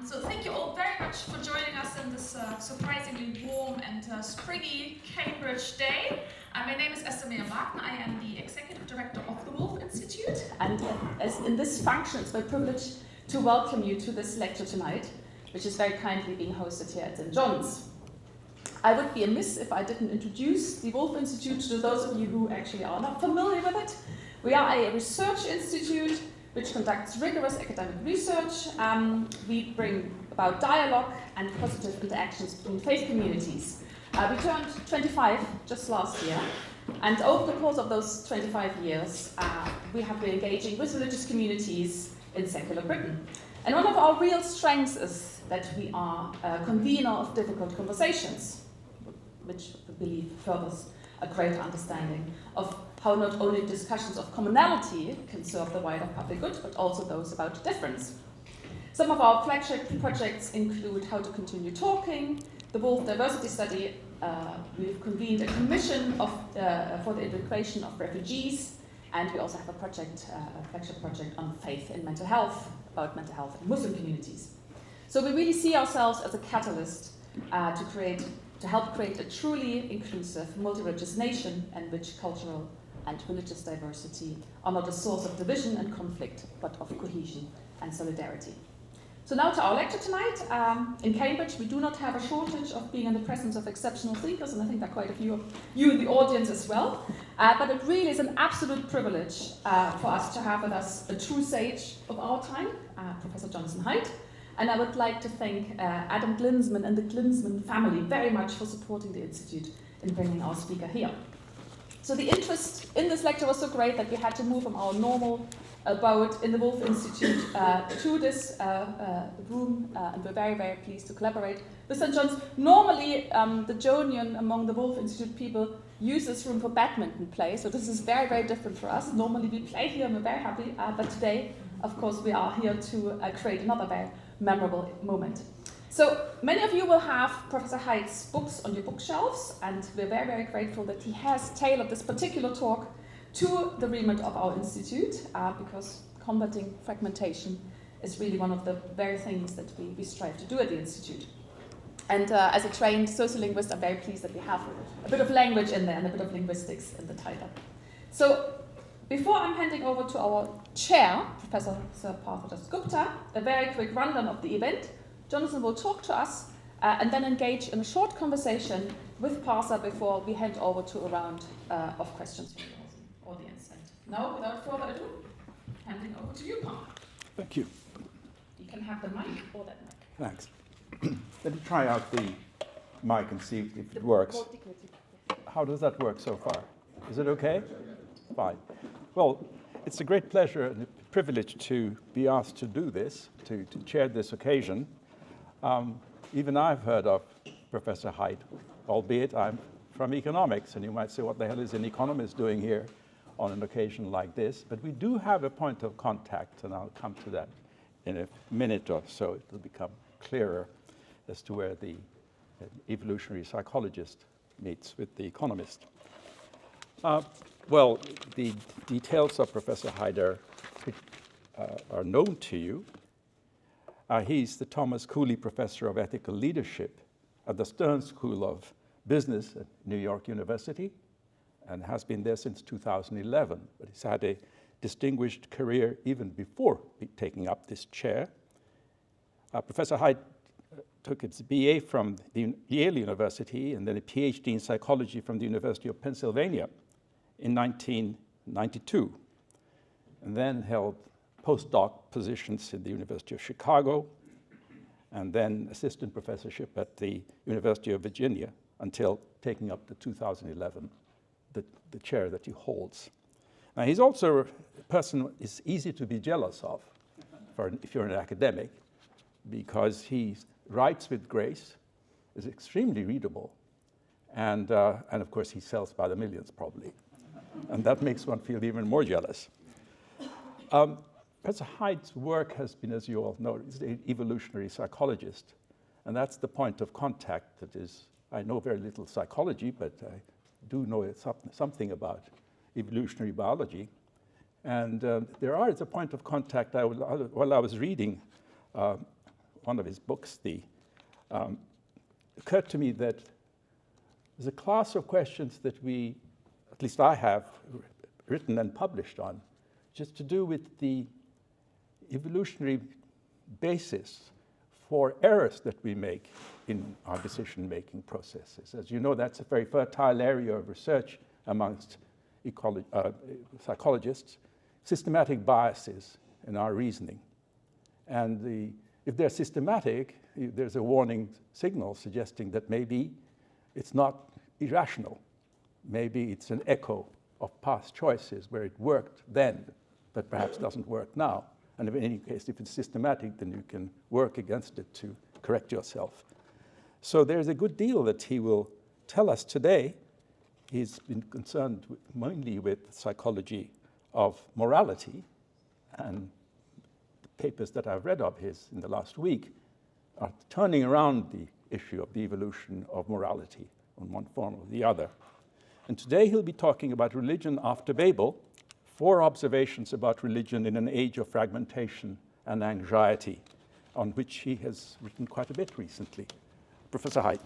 So thank you all very much for joining us in this surprisingly warm and springy Cambridge day. My name is Esther Meyer-Martin. I am the Executive Director of the Wolf Institute. And as in this function, it's my privilege to welcome you to this lecture tonight, which is very kindly being hosted here at St. John's. I would be amiss if I didn't introduce the Wolf Institute to those of you who actually are not familiar with it. We are a research institute which conducts rigorous academic research. We bring about dialogue and positive interactions between faith communities. We turned 25 just last year, and over the course of those 25 years, we have been engaging with religious communities in secular Britain. And one of our real strengths is that we are a convener of difficult conversations, which we believe furthers a greater understanding of how not only discussions of commonality can serve the wider public good, but also those about difference. Some of our flagship projects include How to Continue Talking, the Wolf Diversity Study. We've convened a commission for the integration of refugees, and we also have a project, a flagship project on faith in mental health, about mental health in Muslim communities. So we really see ourselves as a catalyst to help create a truly inclusive, multi-religious nation in which cultural and religious diversity are not a source of division and conflict, but of cohesion and solidarity. So now to our lecture tonight. In Cambridge, we do not have a shortage of being in the presence of exceptional thinkers, and I think there are quite a few of you in the audience as well. But it really is an absolute privilege for us to have with us a true sage of our time, Professor Jonathan Haidt. And I would like to thank Adam Glinsman and the Glinsman family very much for supporting the Institute in bringing our speaker here. So the interest in this lecture was so great that we had to move from our normal abode in the Wolf Institute to this room, and we're very, very pleased to collaborate with St. John's. Normally, the Jonian among the Wolf Institute people use this room for badminton play, so this is very, very different for us. Normally we play here and we're very happy, but today, of course, we are here to create another very memorable moment. So many of you will have Professor Haidt's books on your bookshelves, and we're very, very grateful that he has tailored this particular talk to the remit of our institute, because combating fragmentation is really one of the very things that we strive to do at the institute. And as a trained sociolinguist, I'm very pleased that we have a bit of language in there and a bit of linguistics in the title. So before I'm handing over to our chair, Professor Sir Partha Gupta, a very quick rundown of the event. Jonathan will talk to us and then engage in a short conversation with Partha before we hand over to a round of questions from the audience. And now, without further ado, handing over to you, Partha. Thank you. You can have the mic or that mic. Thanks. Let me try out the mic and see if it works. How does that work so far? Is it okay? Fine. Well, it's a great pleasure and a privilege to be asked to do this, to chair this occasion. Even I've heard of Professor Haidt, albeit I'm from economics, and you might say, what the hell is an economist doing here on an occasion like this? But we do have a point of contact, and I'll come to that in a minute or so. It'll become clearer as to where the evolutionary psychologist meets with the economist. Well, the details of Professor Haidt are known to you. He's the Thomas Cooley Professor of Ethical Leadership at the Stern School of Business at New York University, and has been there since 2011. But he's had a distinguished career even before taking up this chair. Professor Haidt took his BA from Yale University and then a PhD in psychology from the University of Pennsylvania in 1992, and then held postdoc positions in the University of Chicago, and then assistant professorship at the University of Virginia until taking up the 2011, the chair that he holds. Now, he's also a person is easy to be jealous of if you're an academic, because he writes with grace, is extremely readable, and of course he sells by the millions probably. And that makes one feel even more jealous. Professor Haidt's work has been, as you all know, he's an evolutionary psychologist. And that's the point of contact that is, I know very little psychology, but I do know something about evolutionary biology. And there is a point of contact. While I was reading one of his books, occurred to me that there's a class of questions that we, at least I have, written and published on, just to do with the evolutionary basis for errors that we make in our decision-making processes. As you know, that's a very fertile area of research amongst psychologists, systematic biases in our reasoning. And if they're systematic, there's a warning signal suggesting that maybe it's not irrational. Maybe it's an echo of past choices where it worked then, but perhaps doesn't work now. And in any case, if it's systematic, then you can work against it to correct yourself. So there's a good deal that he will tell us today. He's been concerned mainly with psychology of morality, and the papers that I've read of his in the last week are turning around the issue of the evolution of morality in one form or the other. And today he'll be talking about religion after Babel, 4 observations about religion in an age of fragmentation and anxiety, on which he has written quite a bit recently. Professor Haidt.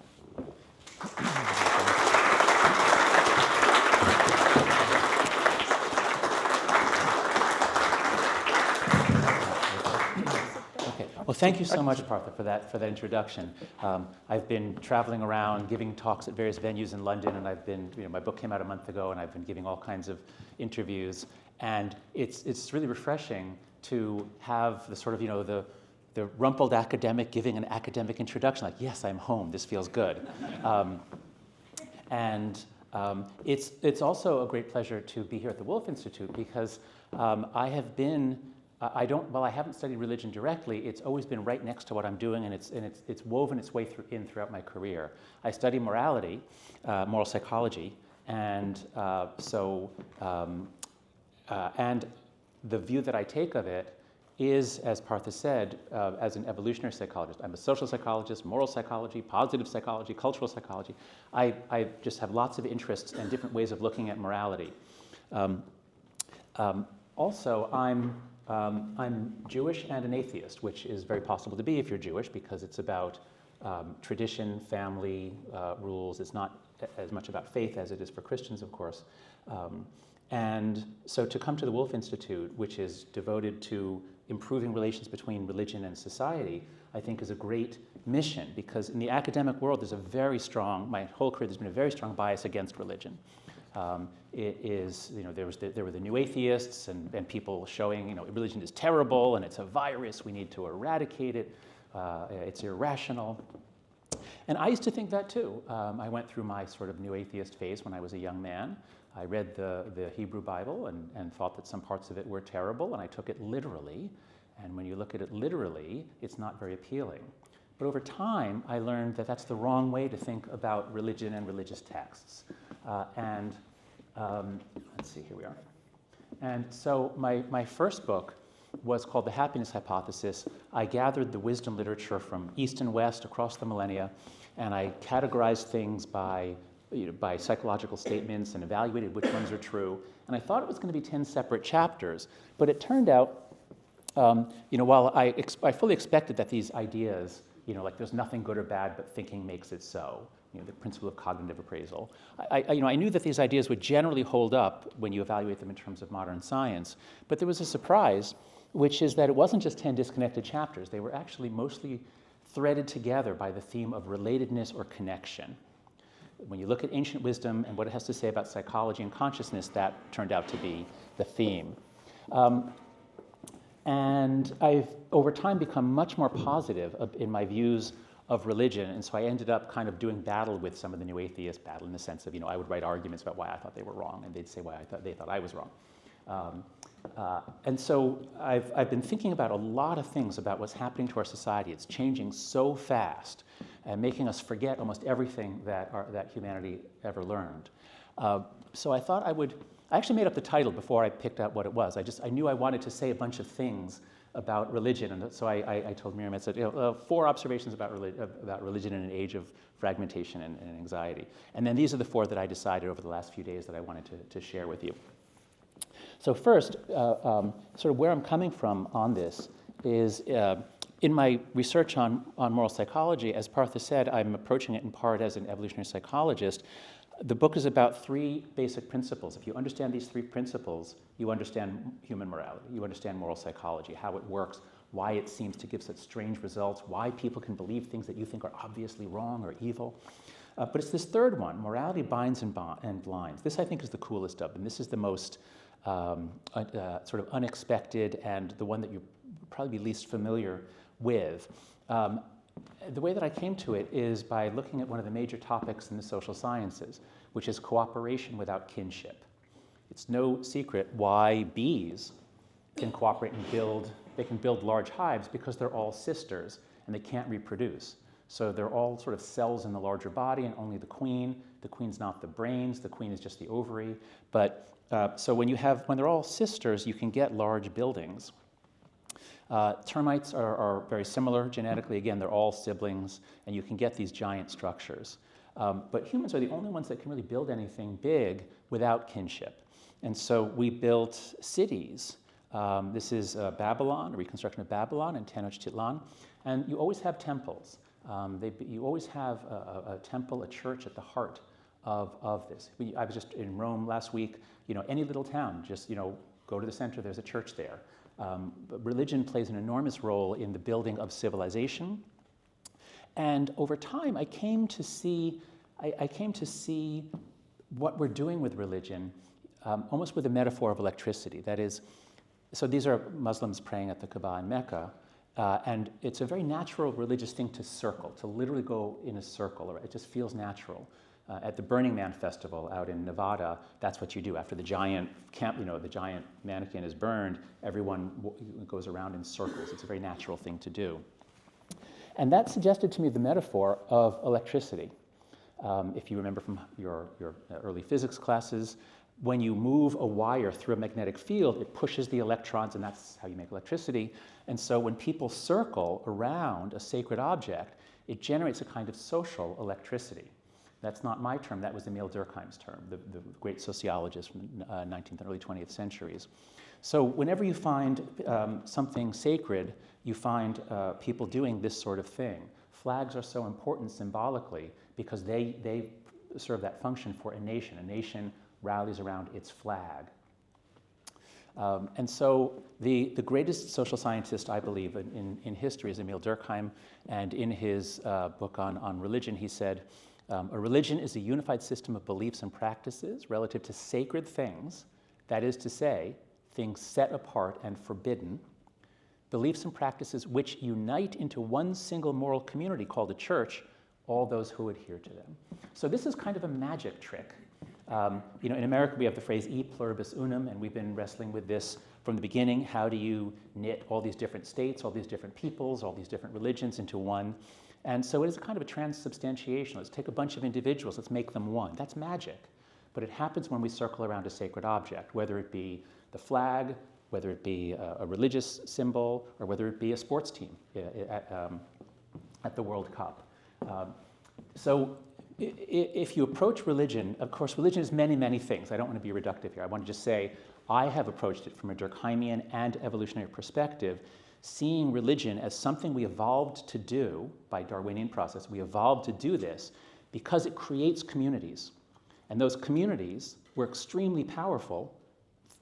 Well, thank you so much, Partha, for that introduction. I've been traveling around, giving talks at various venues in London, and I've been, my book came out a month ago, and I've been giving all kinds of interviews, and it's really refreshing to have the sort of, the rumpled academic giving an academic introduction, like, yes, I'm home, this feels good. It's also a great pleasure to be here at the Wolf Institute because I haven't studied religion directly. It's always been right next to what I'm doing, and it's woven its way throughout my career. I study morality, moral psychology, and the view that I take of it is, as Partha said, as an evolutionary psychologist. I'm a social psychologist, moral psychology, positive psychology, cultural psychology. I just have lots of interests and different ways of looking at morality. Also, I'm Jewish and an atheist, which is very possible to be if you're Jewish because it's about tradition, family, rules. It's not as much about faith as it is for Christians, of course. And so to come to the Wolf Institute, which is devoted to improving relations between religion and society, I think is a great mission because in the academic world, my whole career, there's been a very strong bias against religion. There were the new atheists and people showing, religion is terrible and it's a virus, we need to eradicate it, it's irrational. And I used to think that too. I went through my sort of new atheist phase when I was a young man. I read the Hebrew Bible and thought that some parts of it were terrible, and I took it literally. And when you look at it literally, it's not very appealing. But over time, I learned that that's the wrong way to think about religion and religious texts. Let's see, here we are. And so my first book was called The Happiness Hypothesis. I gathered the wisdom literature from East and West across the millennia, and I categorized things by psychological statements and evaluated which ones are true. And I thought it was going to be 10 separate chapters, but it turned out, while I fully expected that these ideas, like there's nothing good or bad, but thinking makes it so, the principle of cognitive appraisal. I knew that these ideas would generally hold up when you evaluate them in terms of modern science, but there was a surprise, which is that it wasn't just 10 disconnected chapters. They were actually mostly threaded together by the theme of relatedness or connection. When you look at ancient wisdom and what it has to say about psychology and consciousness, that turned out to be the theme. And I've, over time, become much more positive in my views of religion, and so I ended up kind of doing battle with some of the new atheists, battle in the sense of, I would write arguments about why I thought they were wrong, and they'd say why they thought I was wrong. And so I've been thinking about a lot of things about what's happening to our society. It's changing so fast and making us forget almost everything that humanity ever learned. So I thought I actually made up the title before I picked out what it was. I knew I wanted to say a bunch of things about religion, and so I told Miriam, I said, 4 observations about religion in an age of fragmentation and anxiety. And then these are the 4 that I decided over the last few days that I wanted to share with you. So first, sort of where I'm coming from on this is in my research on moral psychology, as Partha said, I'm approaching it in part as an evolutionary psychologist. The book is about three basic principles. If you understand these three principles, you understand human morality, you understand moral psychology, how it works, why it seems to give such strange results, why people can believe things that you think are obviously wrong or evil. But it's this third one, morality binds and blinds. This, I think, is the coolest of them. This is the most sort of unexpected and the one that you'll probably be least familiar with. The way that I came to it is by looking at one of the major topics in the social sciences, which is cooperation without kinship. It's no secret why bees can cooperate and they can build large hives because they're all sisters and they can't reproduce. So they're all sort of cells in the larger body and only the queen's not the brains, the queen is just the ovary. But so when they're all sisters, you can get large buildings. Termites are very similar genetically. Again, they're all siblings, and you can get these giant structures. But humans are the only ones that can really build anything big without kinship. And so we built cities. This is Babylon, a reconstruction of Babylon in Tenochtitlan. And you always have temples. You always have a temple, a church at the heart of this. I was just in Rome last week. Any little town, just go to the center, there's a church there. But religion plays an enormous role in the building of civilization. And over time, I came to see what we're doing with religion almost with a metaphor of electricity. That is, so these are Muslims praying at the Kaaba in Mecca, and it's a very natural religious thing to circle, to literally go in a circle. It just feels natural. At the Burning Man festival out in Nevada, that's what you do. After the giant the giant mannequin is burned, everyone goes around in circles. It's a very natural thing to do. And that suggested to me the metaphor of electricity. If you remember from your early physics classes, when you move a wire through a magnetic field, it pushes the electrons, and that's how you make electricity. And so when people circle around a sacred object, it generates a kind of social electricity. That's not my term, that was Emile Durkheim's term, the great sociologist from the 19th and early 20th centuries. So whenever you find something sacred, you find people doing this sort of thing. Flags are so important symbolically because they serve that function for a nation. A nation rallies around its flag. And so the greatest social scientist, I believe, in history is Emile Durkheim, and in his book on religion, he said, a religion is a unified system of beliefs and practices relative to sacred things, that is to say, things set apart and forbidden, beliefs and practices which unite into one single moral community called a church, all those who adhere to them. So this is kind of a magic trick. In America, we have the phrase e pluribus unum, and we've been wrestling with this from the beginning. How do you knit all these different states, all these different peoples, all these different religions into one? And so it is a kind of a transubstantiation. Let's take a bunch of individuals, let's make them one. That's magic. But it happens when we circle around a sacred object, whether it be the flag, whether it be a religious symbol, or whether it be a sports team at the World Cup. So if you approach religion, of course, religion is many, many things. I don't want to be reductive here. I want to just say I have approached it from a Durkheimian and evolutionary perspective, seeing religion as something we evolved to do by Darwinian process. We evolved to do this because it creates communities. And those communities were extremely powerful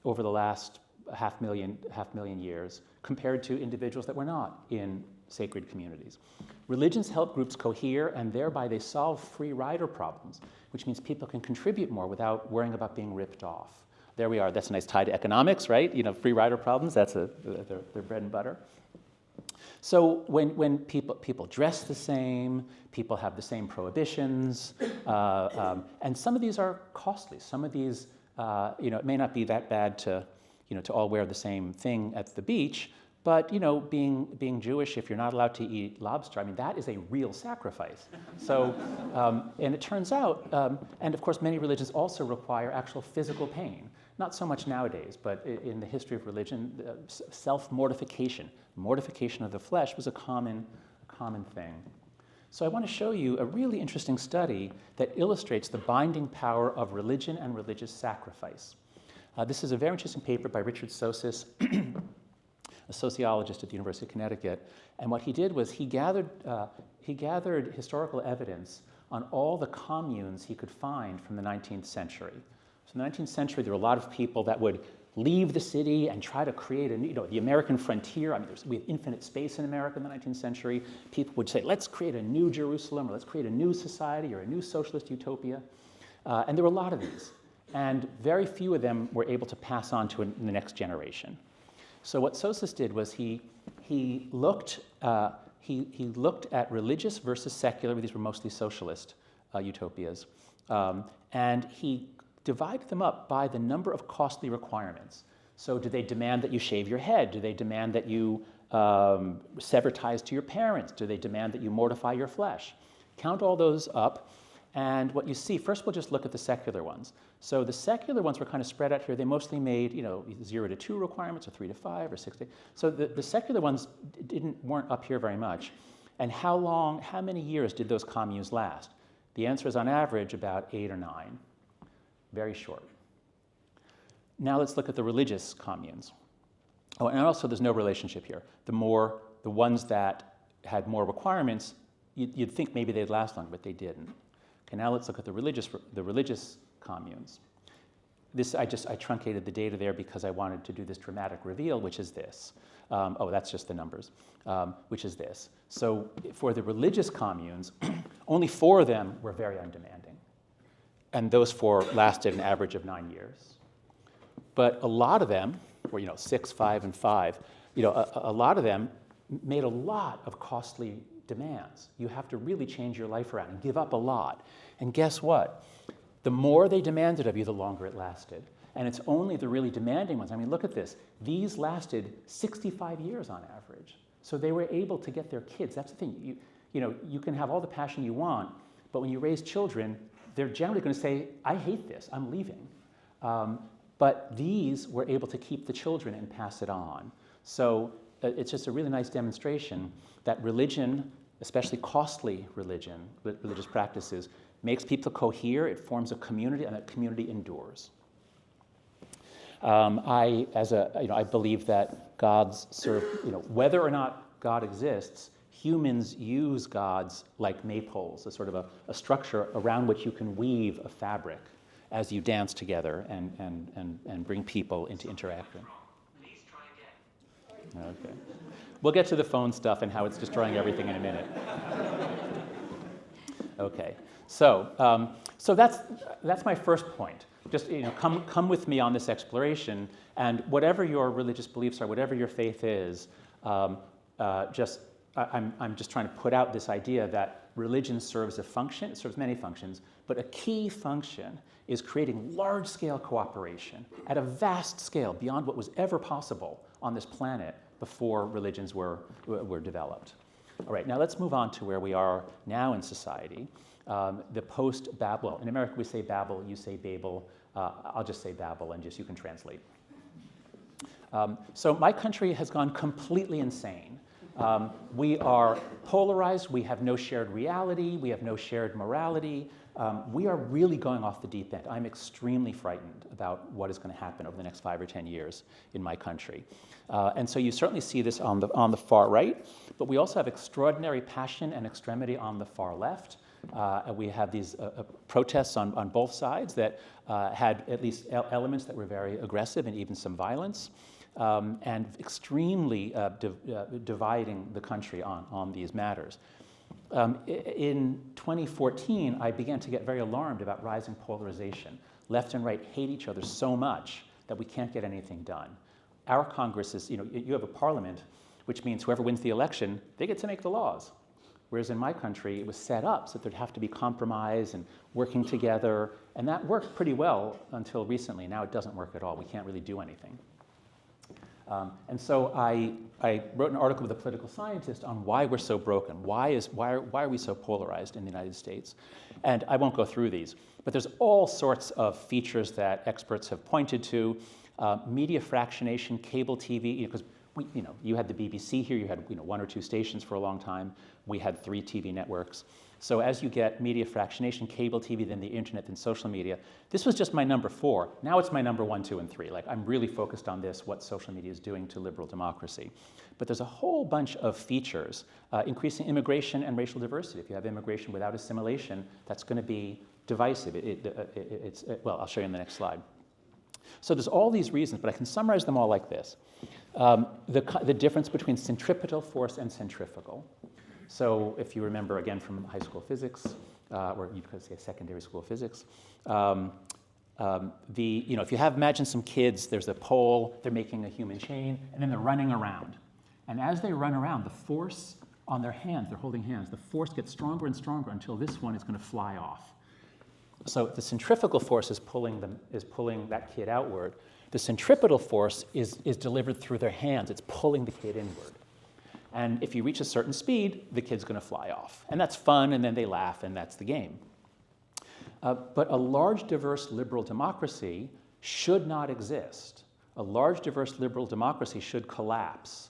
over the last half million years compared to individuals that were not in sacred communities. Religions help groups cohere, and thereby they solve free rider problems, which means people can contribute more without worrying about being ripped off. There we are. That's a nice tie to economics, right? Free rider problems, that's their bread and butter. So when people dress the same, people have the same prohibitions, and some of these are costly. Some of these, it may not be that bad to all wear the same thing at the beach, but being Jewish, if you're not allowed to eat lobster, that is a real sacrifice. So, and it turns out, and of course many religions also require actual physical pain. Not so much nowadays, but in the history of religion, self-mortification, mortification of the flesh was a common thing. So I want to show you a really interesting study that illustrates the binding power of religion and religious sacrifice. This is a very interesting paper by Richard Sosis a sociologist at the University of Connecticut. And what he did was he gathered historical evidence on all the communes he could find from the 19th century. So in the 19th century, there were a lot of people that would leave the city and try to create the American frontier. I mean, we have infinite space in America in the 19th century. People would say, let's create a new Jerusalem, or let's create a new society, or a new socialist utopia. And there were a lot of these. And very few of them were able to pass on to the next generation. So what Sosis did was he looked at religious versus secular. These were mostly socialist utopias. And he divided them up by the number of costly requirements. So do they demand that you shave your head? Do they demand that you sever ties to your parents? Do they demand that you mortify your flesh? Count all those up. And what you see, first we'll just look at the secular ones. So the secular ones were kind of spread out here. They mostly made 0 to 2 requirements, or 3 to 5, or 6 to 8. So the secular ones weren't up here very much. And how many years did those communes last? The answer is on average about 8 or 9. Very short. Now let's look at the religious communes. Oh, and also there's no relationship here. The ones that had more requirements, you'd think maybe they'd last longer, but they didn't. Okay, now let's look at the religious communes. I truncated the data there because I wanted to do this dramatic reveal, which is this. That's just the numbers, which is this. So for the religious communes, only 4 of them were very undemanding. And those 4 lasted an average of 9 years. But a lot of them were 6, 5, and 5. A lot of them made a lot of costly demands. You have to really change your life around and give up a lot. And guess what? The more they demanded of you, the longer it lasted. And it's only the really demanding ones. I mean, look at this. These lasted 65 years on average. So they were able to get their kids. That's the thing. You can have all the passion you want, but when you raise children, they're generally going to say, I hate this, I'm leaving. But these were able to keep the children and pass it on. So it's just a really nice demonstration that religion, especially costly religious practices, makes people cohere, it forms a community, and that community endures. I believe that gods serve, whether or not God exists, humans use gods like maypoles, a sort of a structure around which you can weave a fabric as you dance together and bring people into interaction. Please try again. Okay. We'll get to the phone stuff and how it's destroying everything in a minute. Okay. So that's my first point. Just come with me on this exploration, and whatever your religious beliefs are, whatever your faith is, I'm just trying to put out this idea that religion serves a function. It serves many functions, but a key function is creating large-scale cooperation at a vast scale beyond what was ever possible on this planet before religions were developed. All right, now let's move on to where we are now in society. The post-Babel. In America, we say Babel, you say Babel. I'll just say Babel, and you can translate. So my country has gone completely insane. We are polarized. We have no shared reality. We have no shared morality. We are really going off the deep end. I'm extremely frightened about what is going to happen over the next 5 or 10 years in my country. And so you certainly see this on the far right, but we also have extraordinary passion and extremity on the far left. We have these protests on both sides that had at least elements that were very aggressive and even some violence, and extremely dividing the country on these matters. In 2014, I began to get very alarmed about rising polarization. Left and right hate each other so much that we can't get anything done. Our Congress is, you have a parliament, which means whoever wins the election, they get to make the laws. Whereas in my country, it was set up so that there'd have to be compromise and working together, and that worked pretty well until recently. Now it doesn't work at all. We can't really do anything. And so I wrote an article with a political scientist on why we're so broken. Why are we so polarized in the United States? And I won't go through these, but there's all sorts of features that experts have pointed to. Media fractionation, cable TV, because you had the BBC here, you had one or two stations for a long time. We had 3 TV networks. So as you get media fractionation, cable TV, then the internet, then social media, this was just my number 4. Now it's my number 1, 2, and 3. Like, I'm really focused on this, what social media is doing to liberal democracy. But there's a whole bunch of features, increasing immigration and racial diversity. If you have immigration without assimilation, that's going to be divisive. Well, I'll show you in the next slide. So there's all these reasons, but I can summarize them all like this. The difference between centripetal force and centrifugal. So if you remember, again, from high school physics, or you could say secondary school physics, if you imagine some kids, there's a pole, they're making a human chain, and then they're running around. And as they run around, the force on their hands, they're holding hands, the force gets stronger and stronger until this one is going to fly off. So the centrifugal force is pulling that kid outward. The centripetal force is delivered through their hands. It's pulling the kid inward. And if you reach a certain speed, the kid's going to fly off. And that's fun, and then they laugh, and that's the game. But a large, diverse liberal democracy should not exist. A large, diverse liberal democracy should collapse.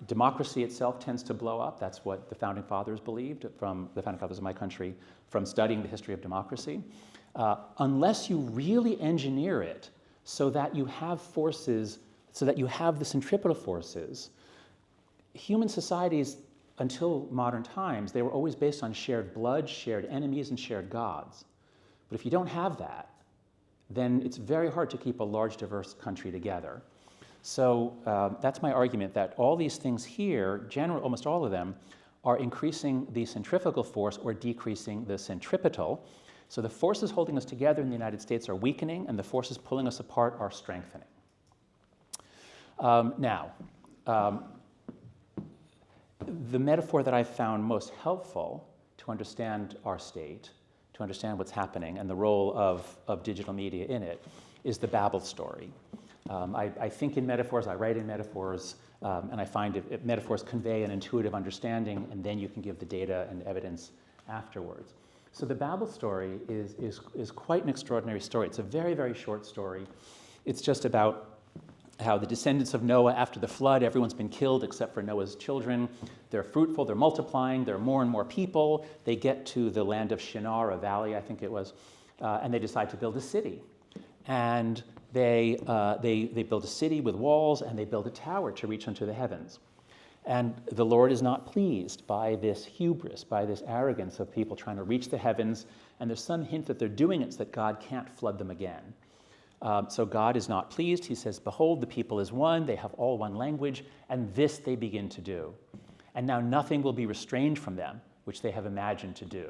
Democracy itself tends to blow up. That's what the founding fathers believed, from the founding fathers of my country, from studying the history of democracy. Unless you really engineer it so that you have forces, so that you have the centripetal forces, human societies, until modern times, they were always based on shared blood, shared enemies, and shared gods. But if you don't have that, then it's very hard to keep a large, diverse country together. So that's my argument, that all these things here, almost all of them, are increasing the centrifugal force or decreasing the centripetal. So the forces holding us together in the United States are weakening, and the forces pulling us apart are strengthening. The metaphor that I found most helpful to understand our state, to understand what's happening, and the role of digital media in it, is the Babel story. I think in metaphors, I write in metaphors, and I find metaphors convey an intuitive understanding, and then you can give the data and evidence afterwards. So the Babel story is quite an extraordinary story. It's a very, very short story. It's just about how the descendants of Noah after the flood, everyone's been killed except for Noah's children. They're fruitful, they're multiplying, there are more and more people. They get to the land of Shinar, a valley, I think it was, and they decide to build a city. And they build a city with walls, and they build a tower to reach unto the heavens. And the Lord is not pleased by this hubris, by this arrogance of people trying to reach the heavens, and there's some hint that they're doing it so that God can't flood them again. So God is not pleased. He says, behold, the people is one, they have all one language, and this they begin to do. And now nothing will be restrained from them, which they have imagined to do.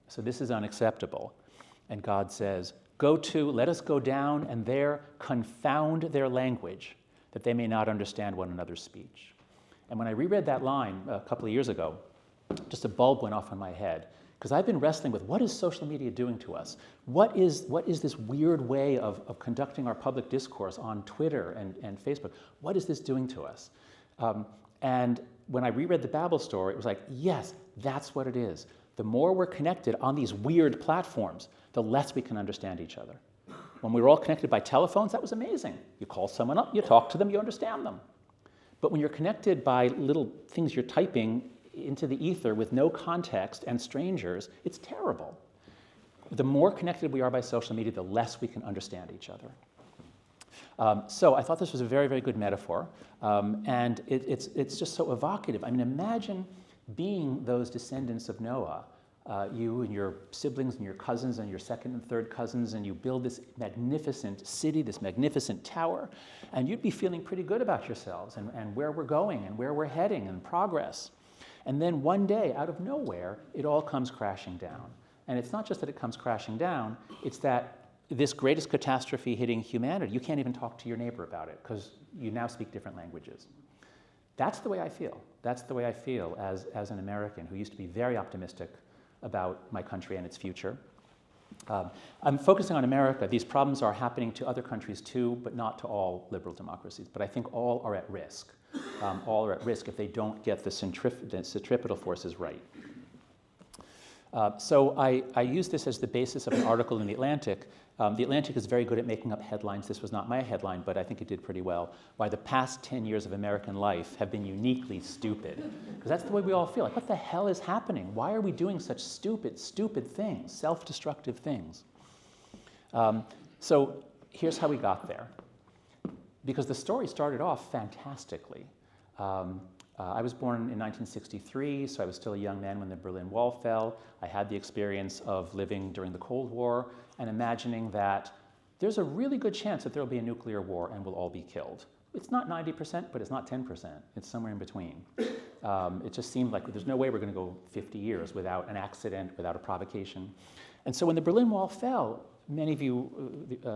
So this is unacceptable. And God says, let us go down and there confound their language, that they may not understand one another's speech. And when I reread that line a couple of years ago, just a bulb went off in my head, because I've been wrestling with what is social media doing to us? What is this weird way of conducting our public discourse on Twitter and Facebook? What is this doing to us? And when I reread the Babel story, it was like, yes, that's what it is. The more we're connected on these weird platforms, the less we can understand each other. When we were all connected by telephones, that was amazing. You call someone up, you talk to them, you understand them. But when you're connected by little things you're typing into the ether with no context and strangers, it's terrible. The more connected we are by social media, the less we can understand each other. So I thought this was a very, very good metaphor. And it's just so evocative. I mean, imagine being those descendants of Noah, you and your siblings and your cousins and your second and third cousins, and you build this magnificent city, this magnificent tower, and you'd be feeling pretty good about yourselves and where we're going and where we're heading and progress. And then one day, out of nowhere, it all comes crashing down. And it's not just that it comes crashing down, it's that this greatest catastrophe hitting humanity, you can't even talk to your neighbor about it because you now speak different languages. That's the way I feel. That's the way I feel as an American who used to be very optimistic about my country and its future. I'm focusing on America. These problems are happening to other countries too, but not to all liberal democracies. But I think all are at risk. All are at risk if they don't get the centripetal forces right. So I use this as the basis of an article in The Atlantic. The Atlantic is very good at making up headlines. This was not my headline, but I think it did pretty well. Why the past 10 years of American life have been uniquely stupid. Because that's the way we all feel. Like, what the hell is happening? Why are we doing such stupid, stupid things, self-destructive things? So here's how we got there. Because the story started off fantastically. I was born in 1963, so I was still a young man when the Berlin Wall fell. I had the experience of living during the Cold War and imagining that there's a really good chance that there will be a nuclear war and we'll all be killed. It's not 90%, but it's not 10%. It's somewhere in between. It just seemed like there's no way we're going to go 50 years without an accident, without a provocation. And so when the Berlin Wall fell, many of you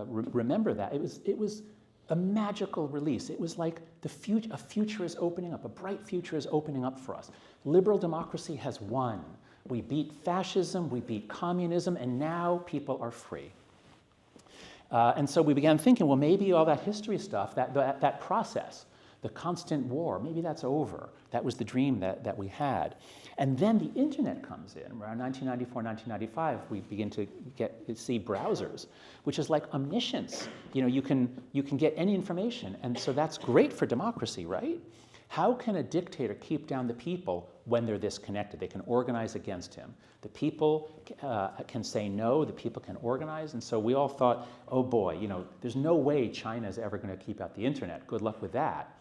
remember that. It was a magical release. It was like a future is opening up, a bright future is opening up for us. Liberal democracy has won. We beat fascism, we beat communism, and now people are free. And so we began thinking, well, maybe all that history stuff, that process, the constant war, maybe that's over. That was the dream that we had. And then the internet comes in. Around 1994, 1995, we begin to see browsers, which is like omniscience. You can get any information, and so that's great for democracy, right? How can a dictator keep down the people when they're disconnected? They can organize against him. The people can say no, the people can organize, and so we all thought, oh boy, there's no way China is ever going to keep out the internet. Good luck with that.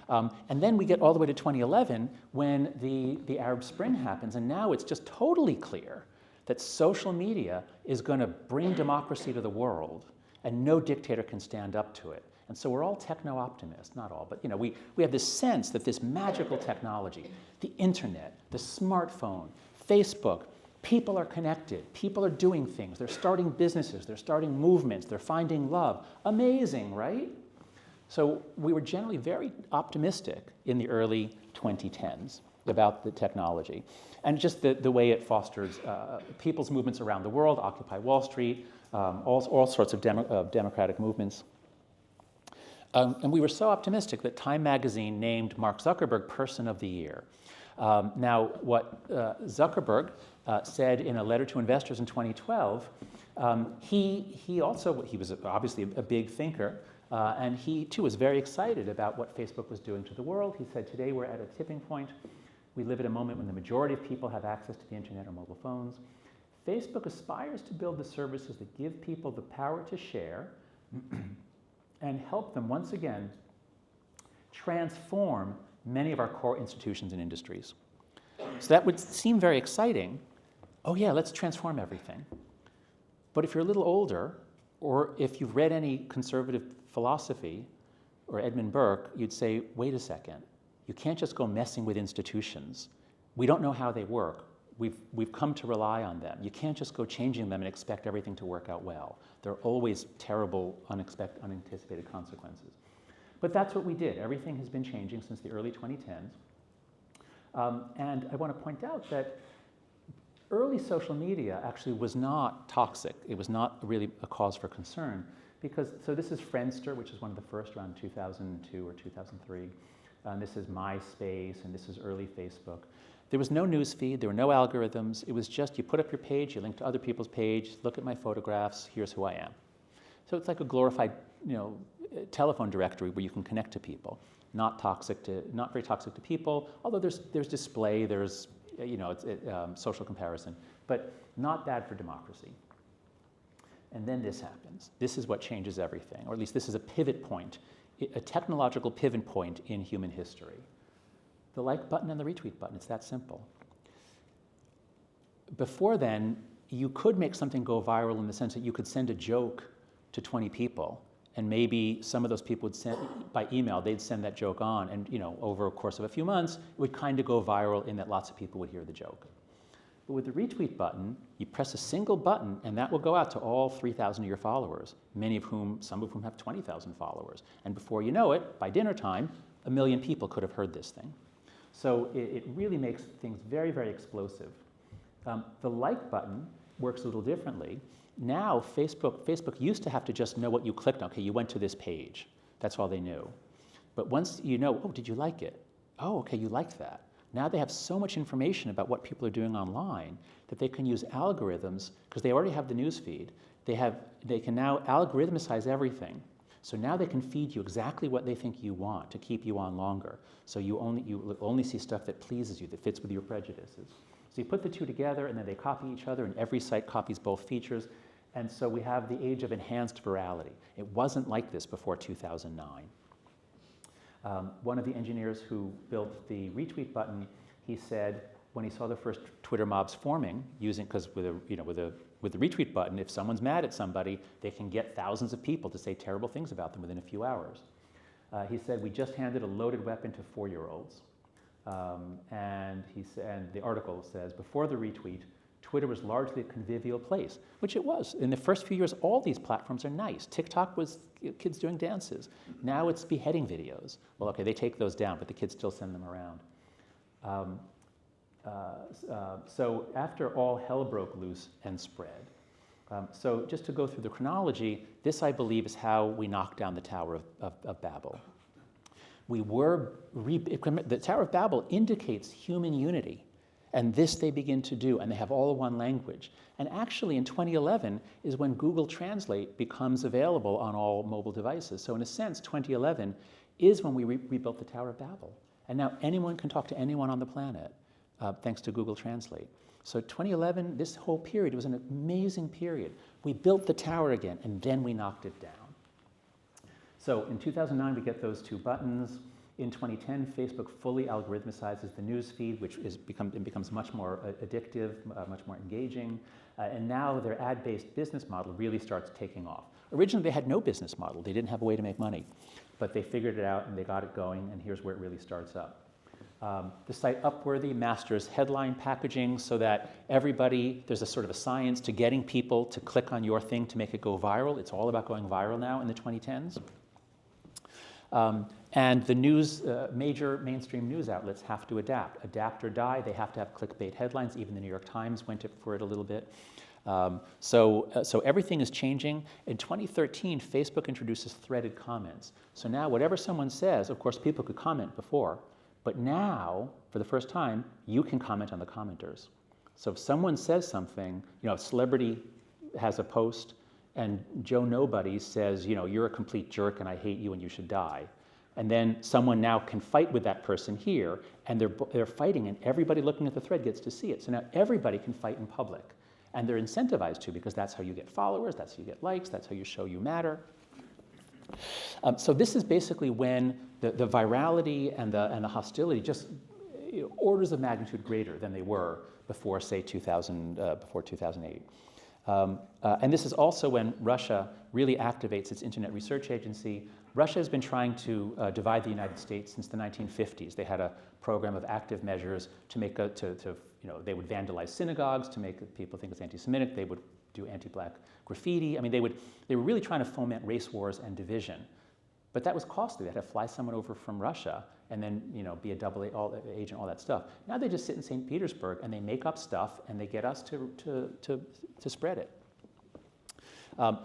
And then we get all the way to 2011 when the Arab Spring happens, and now it's just totally clear that social media is going to bring democracy to the world, and no dictator can stand up to it. And so we're all techno-optimists, not all, but we have this sense that this magical technology, the internet, the smartphone, Facebook, people are connected, people are doing things, they're starting businesses, they're starting movements, they're finding love. Amazing, right? So we were generally very optimistic in the early 2010s about the technology and just the way it fosters people's movements around the world, Occupy Wall Street, all sorts of democratic movements. And we were so optimistic that Time magazine named Mark Zuckerberg Person of the Year. Now, what Zuckerberg said in a letter to investors in 2012, he was obviously a big thinker, and he too was very excited about what Facebook was doing to the world. He said, today we're at a tipping point. We live at a moment when the majority of people have access to the internet or mobile phones. Facebook aspires to build the services that give people the power to share and help them once again transform many of our core institutions and industries. So that would seem very exciting. Oh yeah, let's transform everything. But if you're a little older, or if you've read any conservative philosophy or Edmund Burke, you'd say, wait a second, you can't just go messing with institutions. We don't know how they work. We've come to rely on them. You can't just go changing them and expect everything to work out well. There are always terrible, unanticipated consequences. But that's what we did. Everything has been changing since the early 2010s. And I want to point out that early social media actually was not toxic. It was not really a cause for concern so this is Friendster, which is one of the first around 2002 or 2003. This is MySpace, and this is early Facebook. There was no news feed, there were no algorithms. It was just you put up your page, you link to other people's page, look at my photographs, here's who I am. So it's like a glorified, telephone directory where you can connect to people. Not very toxic to people, although there's display, there's social comparison, but not bad for democracy. And then this happens. This is what changes everything, or at least this is a pivot point, a technological pivot point in human history. The like button and the retweet button, it's that simple. Before then, you could make something go viral in the sense that you could send a joke to 20 people, and maybe some of those people would send, by email, they'd send that joke on, and over a course of a few months, it would kind of go viral in that lots of people would hear the joke. But with the retweet button, you press a single button, and that will go out to all 3,000 of your followers, some of whom have 20,000 followers. And before you know it, by dinner time, 1 million people could have heard this thing. So it really makes things very, very explosive. The like button works a little differently. Now, Facebook used to have to just know what you clicked on. Okay, you went to this page. That's all they knew. But once you know, oh, did you like it? Oh, okay, you liked that. Now they have so much information about what people are doing online that they can use algorithms, because they already have the news feed. They can now algorithmicize everything. So now they can feed you exactly what they think you want to keep you on longer. So you only see stuff that pleases you, that fits with your prejudices. So you put the two together, and then they copy each other, and every site copies both features. And so we have the age of enhanced virality. It wasn't like this before 2009. One of the engineers who built the retweet button, he said when he saw the first Twitter mobs forming, because with the retweet button, if someone's mad at somebody, they can get thousands of people to say terrible things about them within a few hours. He said, we just handed a loaded weapon to 4-year-olds. And the article says, before the retweet, Twitter was largely a convivial place, which it was. In the first few years, all these platforms are nice. TikTok was kids doing dances. Now it's beheading videos. Well, okay, they take those down, but the kids still send them around. So after all hell broke loose and spread, so just to go through the chronology, this, I believe, is how we knocked down the Tower of Babel. The Tower of Babel indicates human unity. And this they begin to do, and they have all one language. And actually, in 2011 is when Google Translate becomes available on all mobile devices. So in a sense, 2011 is when we rebuilt the Tower of Babel. And now anyone can talk to anyone on the planet, thanks to Google Translate. So 2011, this whole period was an amazing period. We built the tower again, and then we knocked it down. So in 2009, we get those two buttons. In 2010, Facebook fully algorithmicizes the news feed, which becomes much more addictive, much more engaging. And now their ad-based business model really starts taking off. Originally, they had no business model. They didn't have a way to make money. But they figured it out, and they got it going, and here's where it really starts up. The site Upworthy masters headline packaging so that there's a sort of a science to getting people to click on your thing to make it go viral. It's all about going viral now in the 2010s. And the major mainstream news outlets have to adapt or die. They have to have clickbait headlines. Even the New York Times went for it a little bit. So everything is changing. In 2013, Facebook introduces threaded comments. So now whatever someone says, of course, people could comment before, but now, for the first time, you can comment on the commenters. So if someone says something, a celebrity has a post, and Joe Nobody says, you're a complete jerk and I hate you and you should die. And then someone now can fight with that person here, and they're fighting, and everybody looking at the thread gets to see it. So now everybody can fight in public. And they're incentivized to, because that's how you get followers, that's how you get likes, that's how you show you matter. So this is basically when the virality and the hostility just orders of magnitude greater than they were before, say, 2008. And this is also when Russia really activates its Internet Research Agency. Russia has been trying to divide the United States since the 1950s. They had a program of active measures to make they would vandalize synagogues to make people think it's anti-Semitic. They would do anti-black graffiti. I mean, they were really trying to foment race wars and division. But that was costly. They had to fly someone over from Russia and then be a double agent, all that stuff. Now they just sit in St. Petersburg and they make up stuff and they get us to spread it.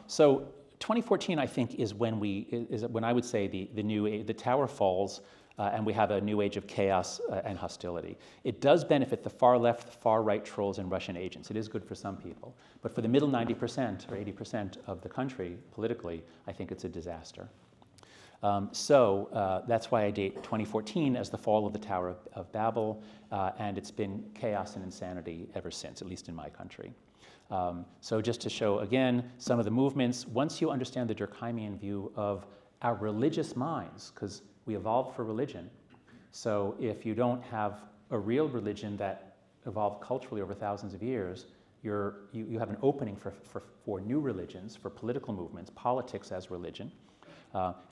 So 2014, I think, is when I would say the tower falls and we have a new age of chaos and hostility. It does benefit the far left, far right trolls and Russian agents. It is good for some people. But for the middle 90% or 80% of the country, politically, I think it's a disaster. So that's why I date 2014 as the fall of the Tower of Babel, and it's been chaos and insanity ever since, at least in my country. So just to show, again, some of the movements, once you understand the Durkheimian view of our religious minds, because we evolved for religion, so if you don't have a real religion that evolved culturally over thousands of years, you have an opening for new religions, for political movements, politics as religion.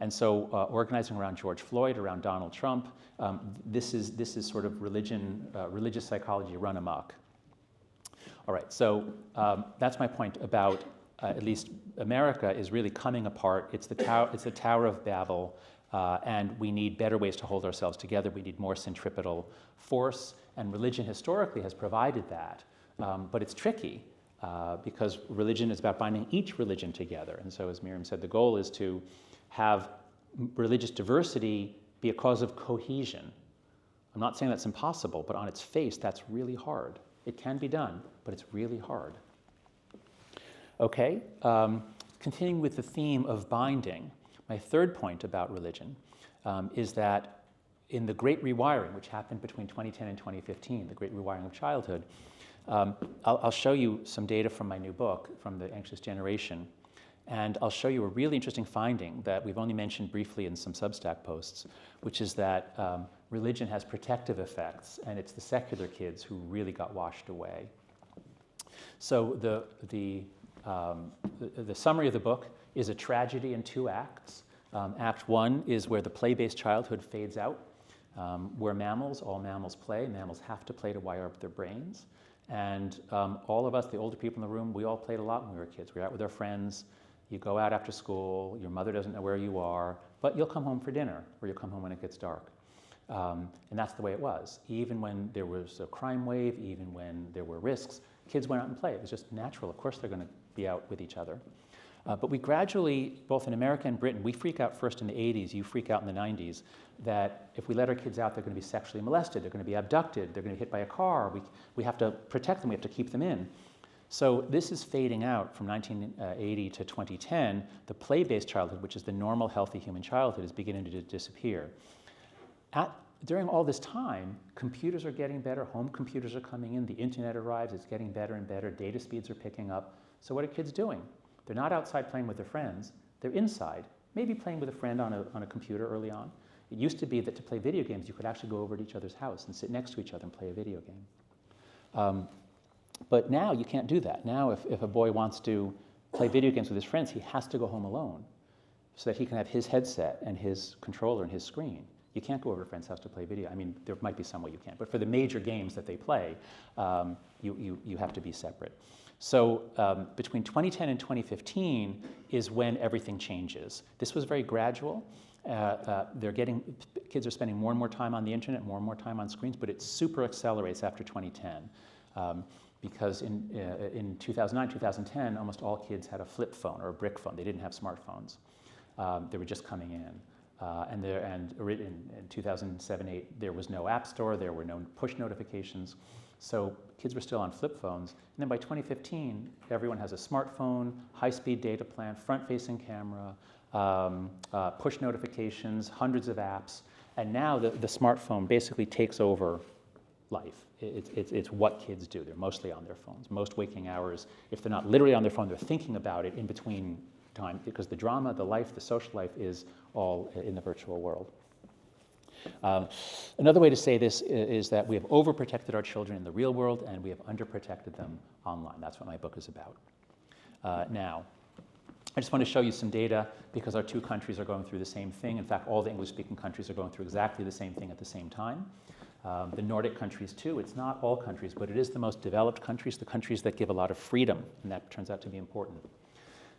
And so organizing around George Floyd, around Donald Trump, this is sort of religious psychology run amok. All right, so that's my point about at least America is really coming apart. It's the Tower of Babel, and we need better ways to hold ourselves together. We need more centripetal force, and religion historically has provided that. But it's tricky because religion is about binding each religion together. And so, as Miriam said, the goal is to have religious diversity be a cause of cohesion. I'm not saying that's impossible, but on its face, that's really hard. It can be done, but it's really hard. Okay, continuing with the theme of binding, my third point about religion is that in the Great Rewiring, which happened between 2010 and 2015, the Great Rewiring of Childhood, I'll show you some data from my new book, from The Anxious Generation, and I'll show you a really interesting finding that we've only mentioned briefly in some Substack posts, which is that religion has protective effects, and it's the secular kids who really got washed away. So the summary of the book is a tragedy in 2 acts. Act 1 is where the play-based childhood fades out. We're mammals, all mammals play. Mammals have to play to wire up their brains. And all of us, the older people in the room, we all played a lot when we were kids. We were out with our friends. You go out after school. Your mother doesn't know where you are, but you'll come home for dinner, or you'll come home when it gets dark. And that's the way it was. Even when there was a crime wave, even when there were risks, kids went out and played. It was just natural. Of course they're going to be out with each other. But we gradually, both in America and Britain, we freak out first in the 80s, you freak out in the 90s, that if we let our kids out, they're going to be sexually molested, they're going to be abducted, they're going to be hit by a car, we have to protect them, we have to keep them in. So this is fading out from 1980 to 2010. The play-based childhood, which is the normal, healthy human childhood, is beginning to disappear. During all this time, computers are getting better, home computers are coming in, the internet arrives, it's getting better and better, data speeds are picking up. So what are kids doing? They're not outside playing with their friends, they're inside, maybe playing with a friend on a computer early on. It used to be that to play video games, you could actually go over to each other's house and sit next to each other and play a video game. But now you can't do that. Now if a boy wants to play video games with his friends, he has to go home alone so that he can have his headset and his controller and his screen. You can't go over to a friend's house to play video. I mean, there might be some way you can, but for the major games that they play, you have to be separate. So between 2010 and 2015 is when everything changes. This was very gradual. Kids are spending more and more time on the internet, more and more time on screens, but it super accelerates after 2010. Because in 2009, 2010, almost all kids had a flip phone or a brick phone. They didn't have smartphones. They were just coming in. And in 2007-8, there was no app store, there were no push notifications. So kids were still on flip phones. And then by 2015, everyone has a smartphone, high-speed data plan, front-facing camera, push notifications, hundreds of apps. And now the smartphone basically takes over life. It's what kids do. They're mostly on their phones. Most waking hours, if they're not literally on their phone, they're thinking about it in between time, because the drama, the life, the social life is all in the virtual world. Another way to say this is that we have overprotected our children in the real world and we have underprotected them online. That's what my book is about. Now, I just want to show you some data because our 2 countries are going through the same thing. In fact, all the English-speaking countries are going through exactly the same thing at the same time. The Nordic countries too. It's not all countries, but it is the most developed countries, the countries that give a lot of freedom, and that turns out to be important.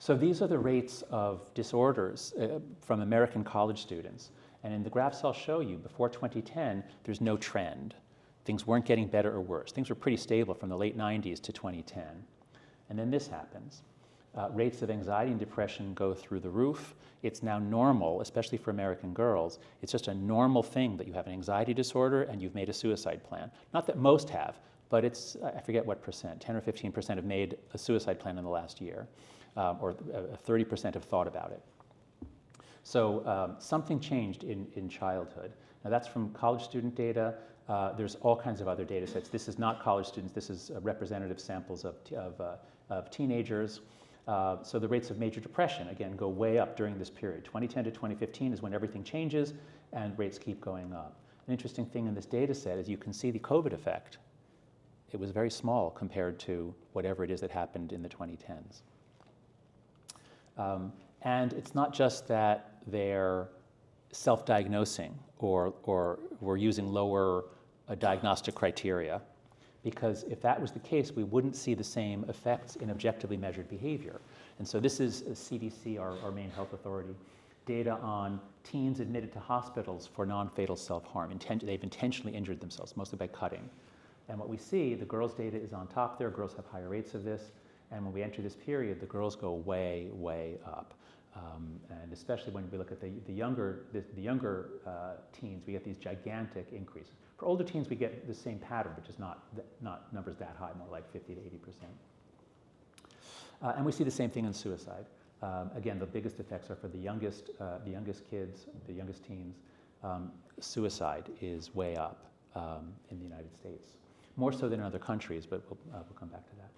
So these are the rates of disorders from American college students. And in the graphs I'll show you, before 2010, there's no trend. Things weren't getting better or worse. Things were pretty stable from the late 90s to 2010. And then this happens. Rates of anxiety and depression go through the roof. It's now normal, especially for American girls. It's just a normal thing that you have an anxiety disorder and you've made a suicide plan. Not that most have, but it's, I forget what percent, 10 or 15% have made a suicide plan in the last year, or 30% have thought about it. So something changed in childhood. Now that's from college student data. There's all kinds of other data sets. This is not college students. This is representative samples of teenagers. So the rates of major depression, again, go way up during this period. 2010 to 2015 is when everything changes and rates keep going up. An interesting thing in this data set is you can see the COVID effect. It was very small compared to whatever it is that happened in the 2010s. And it's not just that they're self-diagnosing or we're using lower diagnostic criteria, because if that was the case, we wouldn't see the same effects in objectively measured behavior. And so this is CDC, our main health authority, data on teens admitted to hospitals for non-fatal self-harm. They've intentionally injured themselves, mostly by cutting. And what we see, the girls' data is on top there. Girls have higher rates of this. And when we enter this period, the girls go way, way up. And especially when we look at the younger teens, we get these gigantic increases. For older teens, we get the same pattern, which is not numbers that high, more like 50 to 80%. And we see the same thing in suicide. Again, the biggest effects are for the youngest kids, the youngest teens. Suicide is way up in the United States, more so than in other countries, but we'll come back to that.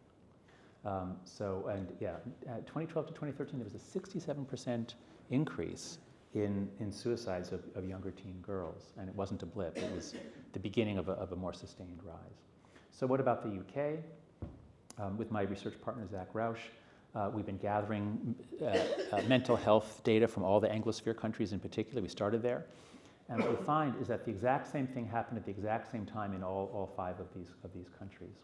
2012 to 2013, there was a 67% increase in suicides of younger teen girls, and it wasn't a blip. It was the beginning of a more sustained rise. So what about the UK? With my research partner, Zach Rausch, we've been gathering mental health data from all the Anglosphere countries in particular. We started there. And what we find is that the exact same thing happened at the exact same time in all 5 of these countries.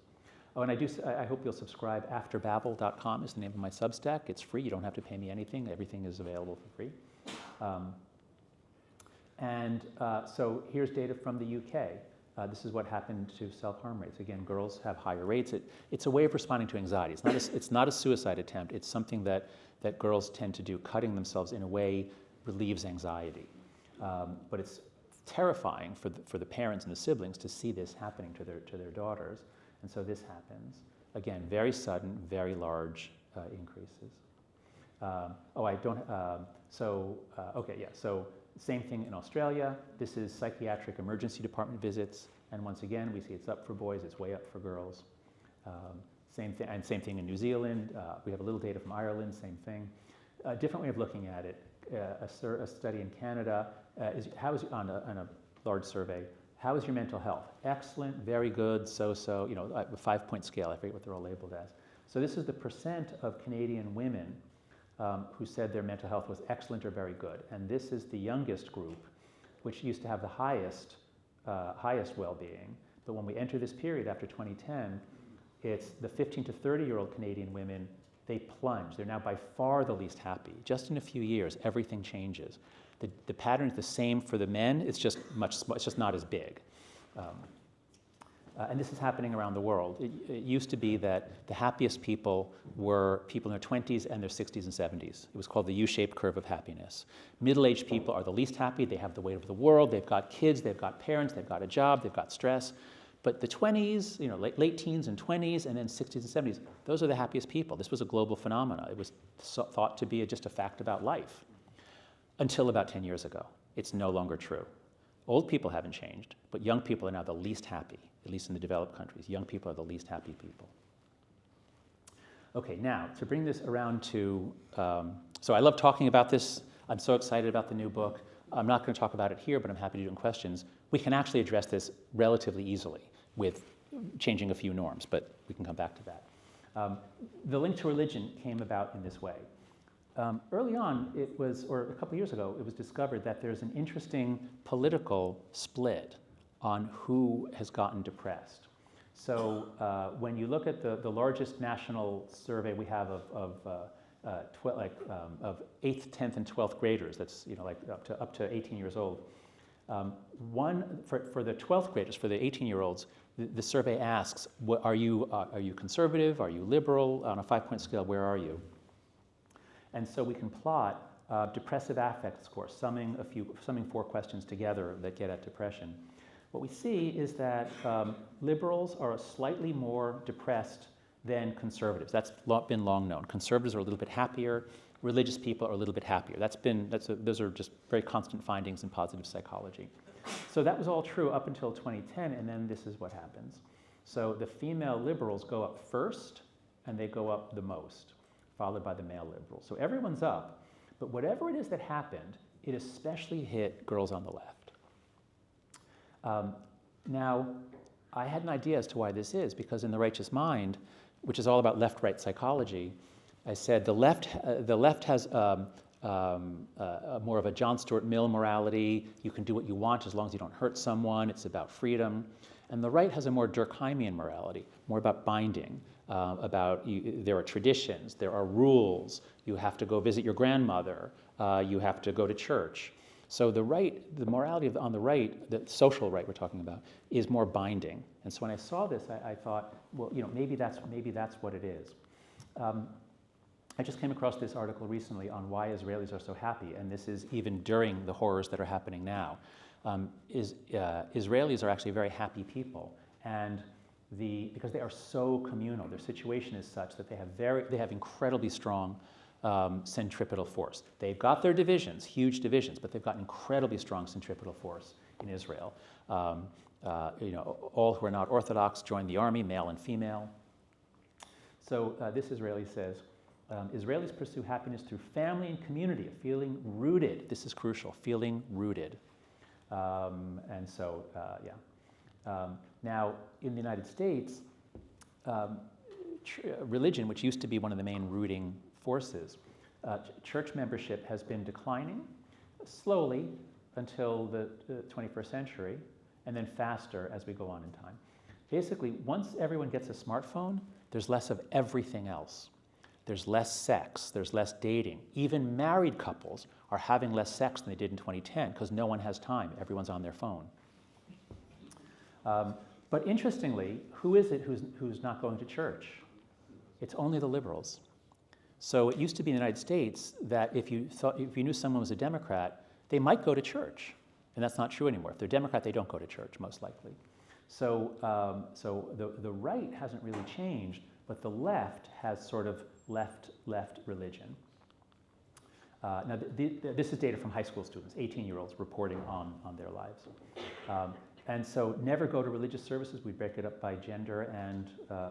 Oh, and I hope you'll subscribe. Afterbabel.com is the name of my Substack. It's free. You don't have to pay me anything. Everything is available for free. So here's data from the UK. This is what happened to self-harm rates. Again, girls have higher rates. It's a way of responding to anxiety. It's not a suicide attempt. It's something that girls tend to do. Cutting themselves in a way relieves anxiety. But it's terrifying for the parents and the siblings to see this happening to their daughters. And so this happens. Again, very sudden, very large increases. So same thing in Australia. This is psychiatric emergency department visits. And once again, we see it's up for boys, it's way up for girls. Same thing in New Zealand. We have a little data from Ireland, same thing. A different way of looking at it. A study in Canada is on a large survey. How is your mental health? Excellent, very good, so-so, a 5-point scale. I forget what they're all labeled as. So this is the percent of Canadian women who said their mental health was excellent or very good. And this is the youngest group, which used to have the highest well-being. But when we enter this period after 2010, it's the 15 to 30-year-old Canadian women, they plunge. They're now by far the least happy. Just in a few years, everything changes. The pattern is the same for the men. It's just not as big. And this is happening around the world. It used to be that the happiest people were people in their 20s and their 60s and 70s. It was called the U-shaped curve of happiness. Middle-aged people are the least happy. They have the weight of the world. They've got kids. They've got parents. They've got a job. They've got stress. But the 20s, late teens and 20s, and then 60s and 70s, those are the happiest people. This was a global phenomenon. It was thought to be just a fact about life. Until about 10 years ago. It's no longer true. Old people haven't changed, but young people are now the least happy, at least in the developed countries. Young people are the least happy people. Okay, now, to bring this around to, so I love talking about this. I'm so excited about the new book. I'm not going to talk about it here, but I'm happy to do it in questions. We can actually address this relatively easily with changing a few norms, but we can come back to that. The link to religion came about in this way. Early on, or a couple of years ago, it was discovered that there's an interesting political split on who has gotten depressed. So when you look at the largest national survey we have of 8th, 10th, and 12th graders, that's up to 18 years old. For the 12th graders, for the 18-year-olds, the survey asks, are you conservative? Are you liberal? On a 5-point scale, where are you? And so we can plot depressive affect score, summing 4 questions together that get at depression. What we see is that liberals are slightly more depressed than conservatives. That's been long known. Conservatives are a little bit happier. Religious people are a little bit happier. Those are just very constant findings in positive psychology. So that was all true up until 2010, and then this is what happens. So the female liberals go up first, and they go up the most, followed by the male liberals. So everyone's up, but whatever it is that happened, it especially hit girls on the left. Now, I had an idea as to why this is, because in The Righteous Mind, which is all about left-right psychology, I said the left has more of a John Stuart Mill morality. You can do what you want as long as you don't hurt someone. It's about freedom. And the right has a more Durkheimian morality, more about binding. There are traditions, there are rules. You have to go visit your grandmother. You have to go to church. So the morality on the right, the social right we're talking about, is more binding. And so when I saw this, I thought, well, maybe that's what it is. I just came across this article recently on why Israelis are so happy, and this is even during the horrors that are happening now. Israelis are actually very happy people, and because they are so communal, their situation is such that they have incredibly strong centripetal force. They've got their divisions, huge divisions, but they've got incredibly strong centripetal force in Israel. All who are not Orthodox join the army, male and female. So this Israeli says, Israelis pursue happiness through family and community, feeling rooted. This is crucial, feeling rooted. Now, in the United States, religion, which used to be one of the main rooting forces, church membership has been declining slowly until the 21st century, and then faster as we go on in time. Basically, once everyone gets a smartphone, there's less of everything else. There's less sex, there's less dating. Even married couples are having less sex than they did in 2010 because no one has time. Everyone's on their phone. But interestingly, who is it who's not going to church? It's only the liberals. So it used to be in the United States that if you knew someone was a Democrat, they might go to church. And that's not true anymore. If they're Democrat, they don't go to church, most likely. So the right hasn't really changed, but the left has sort of left religion. Now, this is data from high school students, 18-year-olds reporting on their lives. And so never go to religious services. We break it up by gender and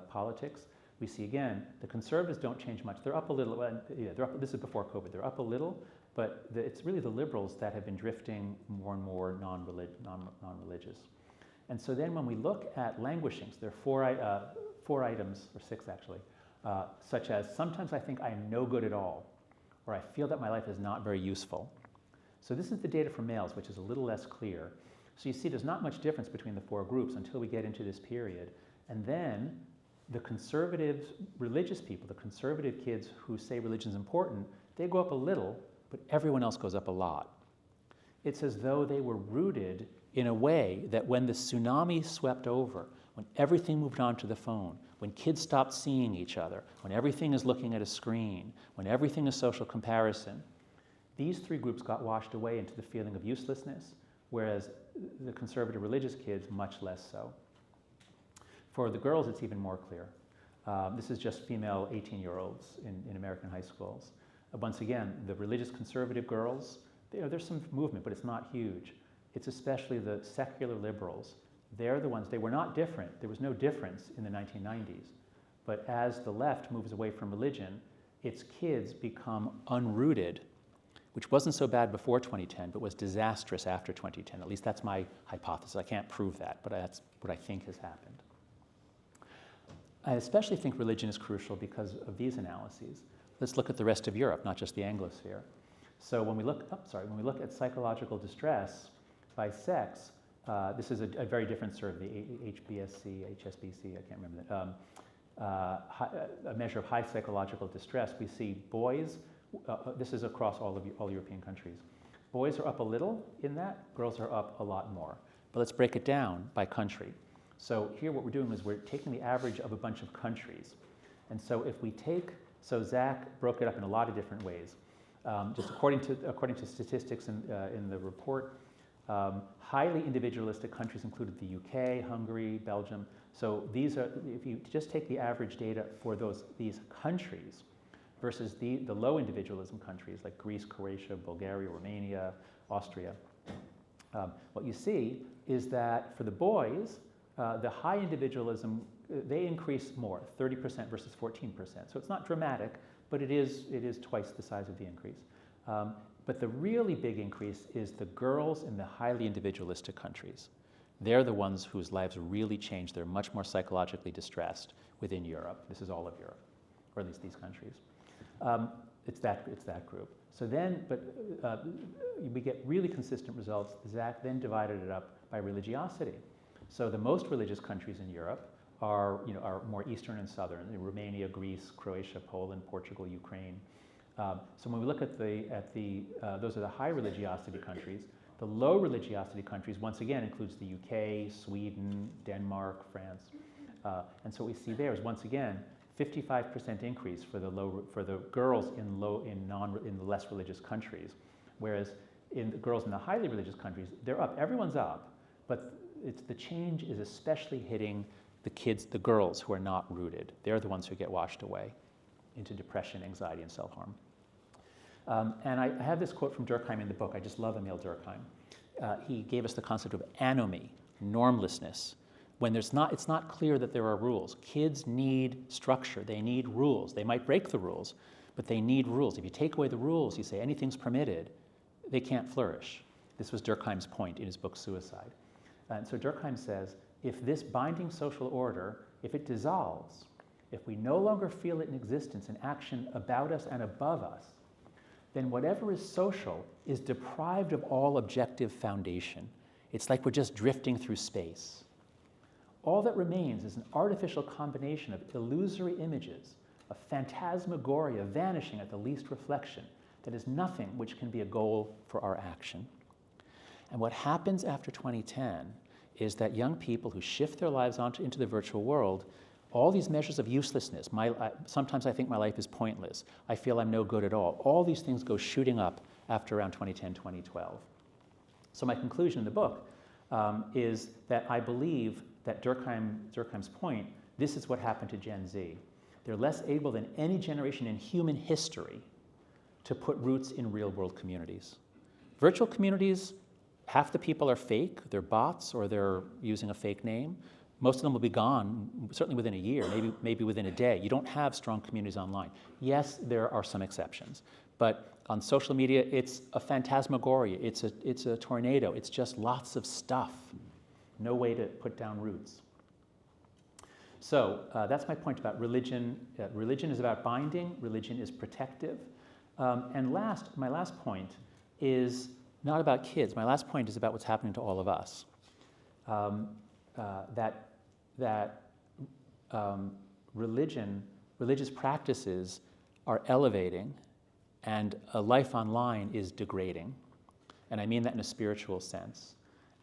politics. We see, again, the conservatives don't change much. They're up a little. They're up, this is before COVID. They're up a little, but it's really the liberals that have been drifting more and more non-religious. And so then when we look at languishings, there are four items, or six actually, such as sometimes I think I am no good at all, or I feel that my life is not very useful. So this is the data for males, which is a little less clear. So you see there's not much difference between the four groups until we get into this period. And then the conservative religious people, the conservative kids who say religion is important, they go up a little, but everyone else goes up a lot. It's as though they were rooted in a way that when the tsunami swept over, when everything moved onto the phone, when kids stopped seeing each other, when everything is looking at a screen, when everything is social comparison, these three groups got washed away into the feeling of uselessness, whereas the conservative religious kids, much less so. For the girls, it's even more clear. This is just female 18-year-olds in American high schools. Once again, the religious conservative girls, there's some movement, but it's not huge. It's especially the secular liberals. They're the ones, they were not different. There was no difference in the 1990s. But as the left moves away from religion, its kids become unrooted, which wasn't so bad before 2010, but was disastrous after 2010. At least that's my hypothesis. I can't prove that, but that's what I think has happened. I especially think religion is crucial because of these analyses. Let's look at the rest of Europe, not just the Anglosphere. So when we look at psychological distress by sex, this is a very different survey, HBSC, HSBC, I can't remember that. A measure of high psychological distress. We see boys, this is across all European countries. Boys are up a little in that, girls are up a lot more. But let's break it down by country. So here what we're doing is we're taking the average of a bunch of countries. And so if we so Zach broke it up in a lot of different ways. Just according to statistics in the report, highly individualistic countries included the UK, Hungary, Belgium. So these are, if you just take the average data for these countries versus the low individualism countries like Greece, Croatia, Bulgaria, Romania, Austria, what you see is that for the boys, the high individualism, they increase more, 30% versus 14%. So it's not dramatic, but it is twice the size of the increase. But the really big increase is the girls in the highly individualistic countries. They're the ones whose lives really changed. They're much more psychologically distressed within Europe. This is all of Europe, or at least these countries. It's that group. So then, we get really consistent results. Zach then divided it up by religiosity. So the most religious countries in Europe are more Eastern and Southern: Romania, Greece, Croatia, Poland, Portugal, Ukraine. So when we look at those are the high religiosity countries. The low religiosity countries, once again, includes the UK, Sweden, Denmark, France. And so what we see there is, once again, 55% increase for the girls in the less religious countries, whereas in the girls in the highly religious countries, they're up. Everyone's up, but the change is especially hitting the girls who are not rooted. They're the ones who get washed away into depression, anxiety, and self-harm. And I have this quote from Durkheim in the book. I just love Emil Durkheim. He gave us the concept of anomie, normlessness, when it's not clear that there are rules. Kids need structure. They need rules. They might break the rules, but they need rules. If you take away the rules, you say anything's permitted, they can't flourish. This was Durkheim's point in his book Suicide. And so Durkheim says, if this binding social order, if it dissolves, if we no longer feel it in existence in action about us and above us, then whatever is social is deprived of all objective foundation. It's like we're just drifting through space. All that remains is an artificial combination of illusory images, a phantasmagoria vanishing at the least reflection that is nothing which can be a goal for our action. And what happens after 2010 is that young people who shift their lives into the virtual world, all these measures of uselessness, sometimes I think my life is pointless, I feel I'm no good at all these things go shooting up after around 2010, 2012. So my conclusion in the book is that I believe that Durkheim's point, this is what happened to Gen Z. They're less able than any generation in human history to put roots in real-world communities. Virtual communities, half the people are fake, they're bots, or they're using a fake name. Most of them will be gone, certainly within a year, maybe within a day. You don't have strong communities online. Yes, there are some exceptions, but on social media, it's a phantasmagoria, it's a tornado, it's just lots of stuff. No way to put down roots. So that's my point about religion. Religion is about binding, religion is protective. And my last point is not about kids. My last point is about what's happening to all of us. Religious practices are elevating, and a life online is degrading. And I mean that in a spiritual sense.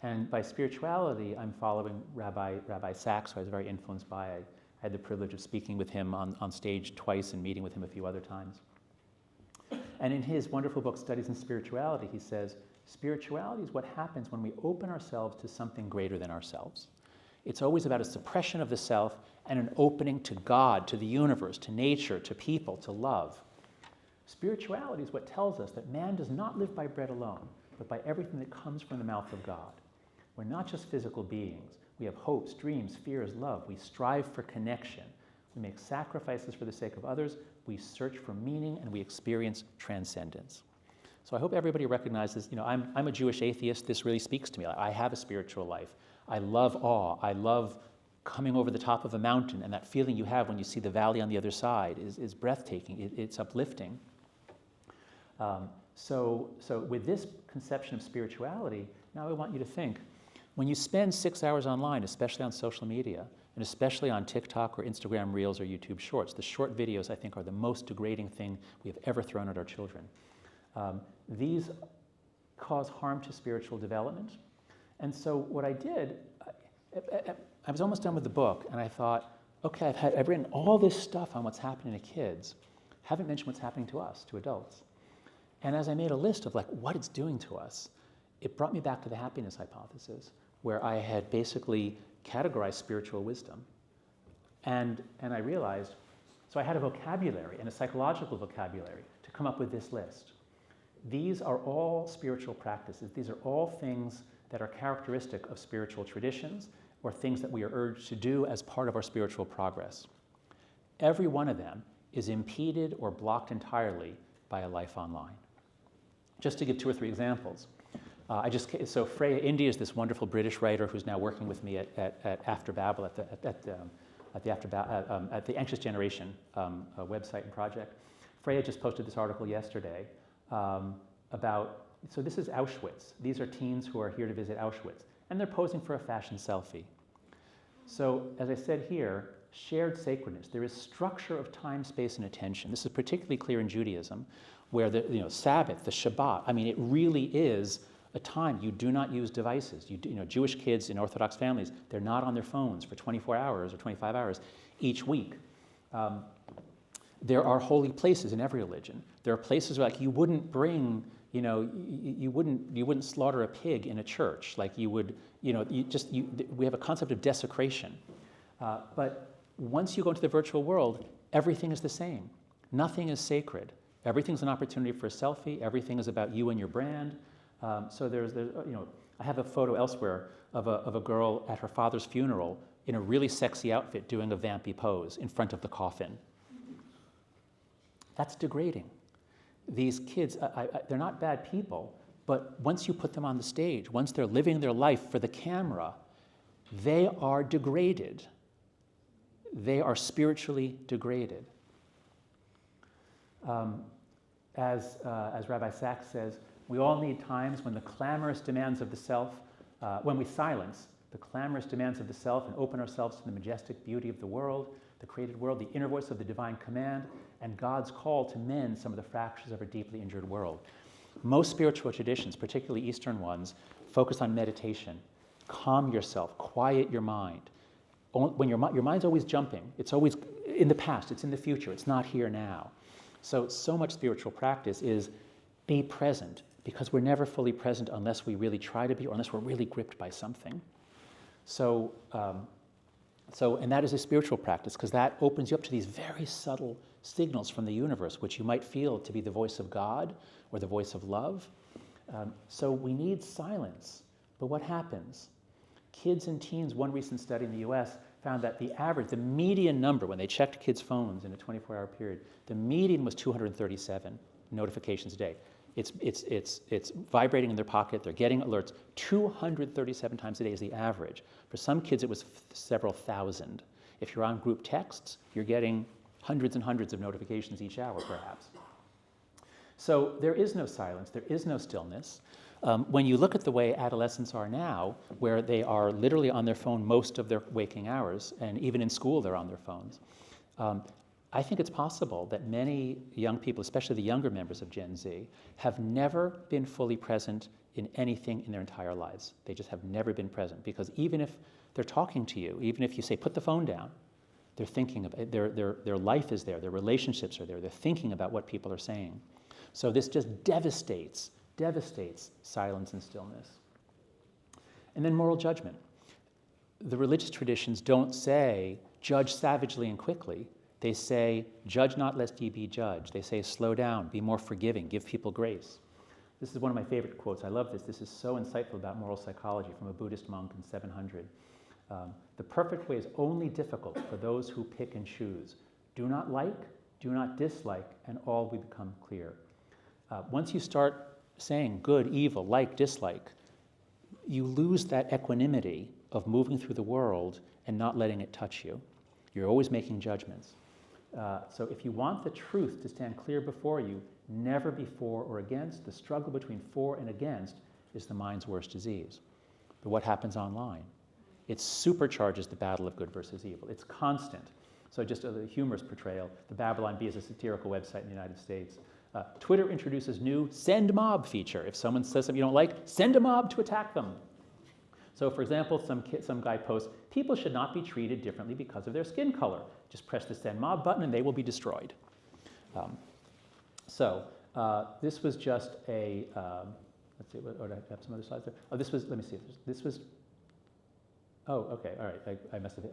And by spirituality, I'm following Rabbi Sachs, who I was very influenced by. I had the privilege of speaking with him on stage twice and meeting with him a few other times. And in his wonderful book, Studies in Spirituality, he says, spirituality is what happens when we open ourselves to something greater than ourselves. It's always about a suppression of the self and an opening to God, to the universe, to nature, to people, to love. Spirituality is what tells us that man does not live by bread alone, but by everything that comes from the mouth of God. We're not just physical beings. We have hopes, dreams, fears, love. We strive for connection. We make sacrifices for the sake of others. We search for meaning, and we experience transcendence. So I hope everybody recognizes, I'm a Jewish atheist. This really speaks to me. I have a spiritual life. I love awe. I love coming over the top of a mountain, and that feeling you have when you see the valley on the other side is breathtaking. It's uplifting. So with this conception of spirituality, now I want you to think, when you spend 6 hours online, especially on social media, and especially on TikTok or Instagram Reels or YouTube Shorts, the short videos I think are the most degrading thing we have ever thrown at our children. These cause harm to spiritual development. And so what I did, I was almost done with the book, and I thought, okay, I've written all this stuff on what's happening to kids, haven't mentioned what's happening to us, to adults. And as I made a list of what it's doing to us, it brought me back to the happiness hypothesis, where I had basically categorized spiritual wisdom. And I realized, so I had a vocabulary and a psychological vocabulary to come up with this list. These are all spiritual practices. These are all things that are characteristic of spiritual traditions or things that we are urged to do as part of our spiritual progress. Every one of them is impeded or blocked entirely by a life online. Just to give 2 or 3 examples. So Freya Indy is this wonderful British writer who's now working with me at After Babel, at the Anxious Generation website and project. Freya just posted this article yesterday so this is Auschwitz. These are teens who are here to visit Auschwitz, and they're posing for a fashion selfie. So as I said here, shared sacredness. There is structure of time, space, and attention. This is particularly clear in Judaism, where the Sabbath, the Shabbat, it really is a time you do not use devices. Jewish kids in Orthodox families, they're not on their phones for 24 hours or 25 hours each week. There are holy places in every religion. There are places where, like, you wouldn't bring, you wouldn't slaughter a pig in a church. Like you would, we have a concept of desecration. But once you go into the virtual world, everything is the same. Nothing is sacred. Everything's an opportunity for a selfie. Everything is about you and your brand. So there's, I have a photo elsewhere of a girl at her father's funeral in a really sexy outfit doing a vampy pose in front of the coffin. That's degrading. These kids, they're not bad people, but once you put them on the stage, once they're living their life for the camera, they are degraded. They are spiritually degraded. As Rabbi Sachs says, we all need times when the clamorous demands of the self, when we silence the clamorous demands of the self and open ourselves to the majestic beauty of the world, the created world, the inner voice of the divine command, and God's call to mend some of the fractures of our deeply injured world. Most spiritual traditions, particularly Eastern ones, focus on meditation. Calm yourself, quiet your mind. When your mind's always jumping, it's always in the past, it's in the future, it's not here now. So much spiritual practice is be present, because we're never fully present unless we really try to be, or unless we're really gripped by something. And that is a spiritual practice, because that opens you up to these very subtle signals from the universe, which you might feel to be the voice of God or the voice of love. So we need silence. But what happens? Kids and teens, one recent study in the US found that the median number, when they checked kids' phones in a 24-hour period, the median was 237 notifications a day. It's vibrating in their pocket, they're getting alerts. 237 times a day is the average. For some kids, it was several thousand. If you're on group texts, you're getting hundreds and hundreds of notifications each hour, perhaps. So there is no silence, there is no stillness. When you look at the way adolescents are now, where they are literally on their phone most of their waking hours, and even in school they're on their phones, I think it's possible that many young people, especially the younger members of Gen Z, have never been fully present in anything in their entire lives. They just have never been present, because even if they're talking to you, even if you say, put the phone down, they're thinking about their life is there, their relationships are there, they're thinking about what people are saying. So this just devastates silence and stillness. And then moral judgment. The religious traditions don't say, judge savagely and quickly. They say, judge not lest ye be judged. They say, slow down, be more forgiving, give people grace. This is one of my favorite quotes. I love this. This is so insightful about moral psychology from a Buddhist monk in 700. The perfect way is only difficult for those who pick and choose. Do not like, do not dislike, and all will become clear. Once you start saying good, evil, like, dislike, you lose that equanimity of moving through the world and not letting it touch you. You're always making judgments. So if you want the truth to stand clear before you, never be for or against. The struggle between for and against is the mind's worst disease. But what happens online? It supercharges the battle of good versus evil. It's constant. So just a humorous portrayal, the Babylon Bee is a satirical website in the United States. Twitter introduces new send mob feature. If someone says something you don't like, send a mob to attack them. So for example, some guy posts, people should not be treated differently because of their skin color. Just press the send mob button and they will be destroyed. This was just a, let's see, I have some other slides there. Oh, this was, let me see, this was, oh, okay, all right, I must have,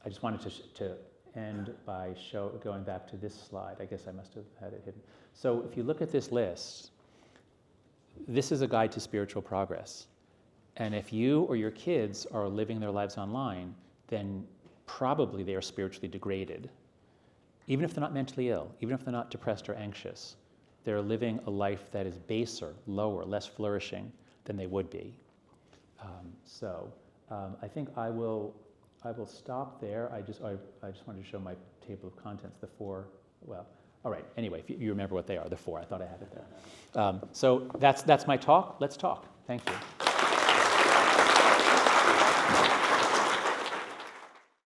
I just wanted to end by going back to this slide. I guess I must have had it hidden. So if you look at this list, this is a guide to spiritual progress. And if you or your kids are living their lives online, then probably they are spiritually degraded. Even if they're not mentally ill, even if they're not depressed or anxious, they're living a life that is baser, lower, less flourishing than they would be. I think I will stop there. I just wanted to show my table of contents, the four, well, all right, anyway, if you remember what they are, the four, I thought I had it there. So that's my talk. Let's talk. Thank you.